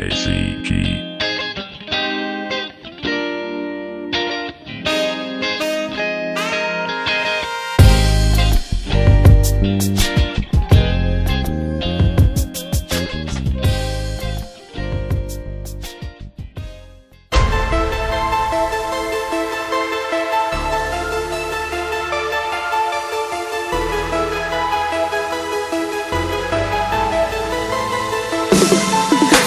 KCG.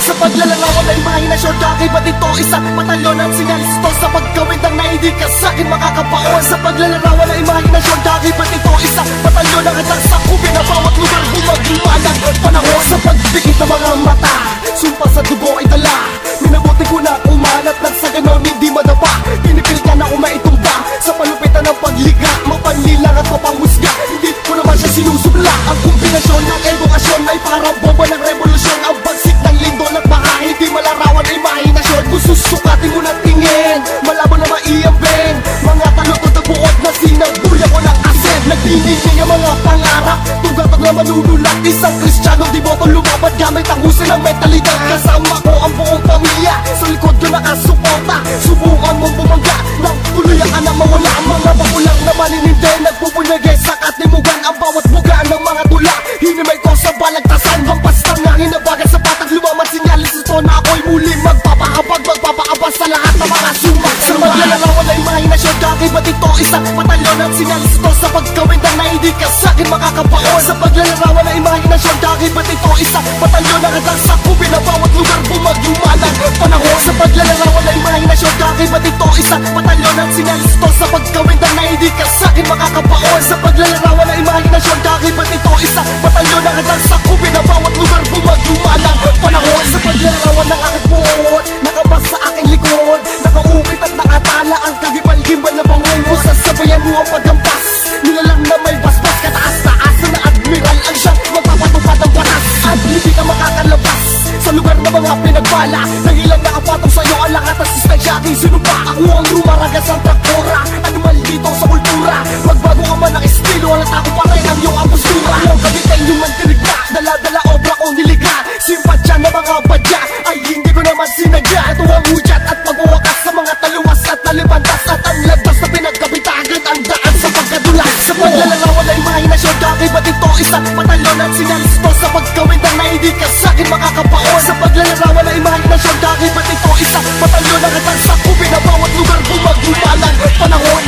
Sa paglalarawan ay imahinasyon, kakay ba't ito isang patalyon at sinalisto sa pagkawin ng na hindi ka sa'kin makakabaon. Sa paglalarawan ay imahinasyon, kakay ba't ito isang patalyon ang hatang sa kubin na bawat lugar gumaglumalang panahon. Sa pagdikit ng mga mata, sumpa sa dugo ay dala, minabuti ko na umanat nang sa ganon hindi madapa. Pinipilit ka na umaitumba sa palupitan ng pagliga, mapanlilang at mapangmusga, hindi ko naman siya sinusubla. Ang kombinasyon ng edukasyon ay parang bomba ng revolusyon. Ang bagsik ng lindol at baka hindi malarawan ay imahinasyon. Kung susukatin mo ng tingin, malabo na maiambing mga talutod na buod na sinabuya ko ng asin. Nagdinigning ang mga pangarap, tugatag na manunulat. Isang Kristiyano diboto lumabad gamit ang husay ng mentalidad. Kasama ko ang buong pamilya, sa likod ko nakasuporta. Subukan mong bumangga nang tuluyan ka na mawala. Mga bakulang na maninindi, nagpupunyagay sa katimugan. Ang bawat buga ng mga tula, hinimay ko sa balagtasan. Hampas ng hangin na bagay sa patag lumaman. Sinyalis ito na ako'y muli magpapahabag, magpapaabas sa lahat ng mga sumak. Sa maglalarawan na imahinasyon, kakay ba't ito isang patalyon at sinyalis ito sa pagkawin ng na hindi ka sa'kin makakabaon. Sa paglalarawan na imahinasyon, kakay ba't ito isang patalyon ang hatang sa kubin na bawat lugar bumaglumalang panahon. Sa paglalarawan na imahinasyon, kakay ba't ito isang patalyon at sinyalis ito sa pagkawin ng na hindi ka sa'kin makakabaon. Sa paglalarawan na imahinasyon, kakay ba't ito isang patalyon ang hatang sa kubin na bawat lugar bumaglumalang panahon. Sa paglalarawan ng aking buod, nakabas sa aking likod, nakaukit at nakatala ang kagibal-gimbal na bangon mo. Sasabayan mo ang paghampas, nilalang na may basbas, kataas-taas na admiral ang siyang magpapatupad ang batas. At hindi ka makakalabas sa lugar na mga pinagbala, dahilan nakapatong sa'yo ang lahat ng sistensya aking sinumpa. Ako ang lumaragas ang traktora, animal dito sa kultura. Magbago ka man ang estilo, halata ko pa rin ang iyong apostura. Ang kabitay yung mantirigma, dala-dala obra kong nilikha. Simpatsya na mga badya ay hindi ko naman sinadya. Ito ang hudyat at pagwawakas sa mga taluwas at talibantas, at ang lagdas na pinagkabitagan ang daan sa pagkadulas. Sa paglalarawan na imahinasyon, kakay ba't ito isang patalyon at sinyalis ito sa pagkawin ng na hindi ka sa'kin makakabaon. Sa paglalarawan na imahinasyon, kakay ba't ito isang patalyon ang hatang sa kubin na bawat lugar bumaglumalang panahon.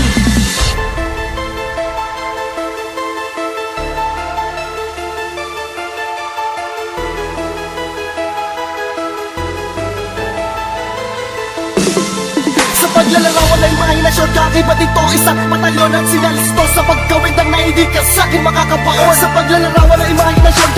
Sa paglalarawan na imahinasyon, kakay ba't ito isang patalyon at sinyalis ito sa pagkawin ng na hindi ka sa'kin makakabaon. Sa paglalarawan na imahinasyon,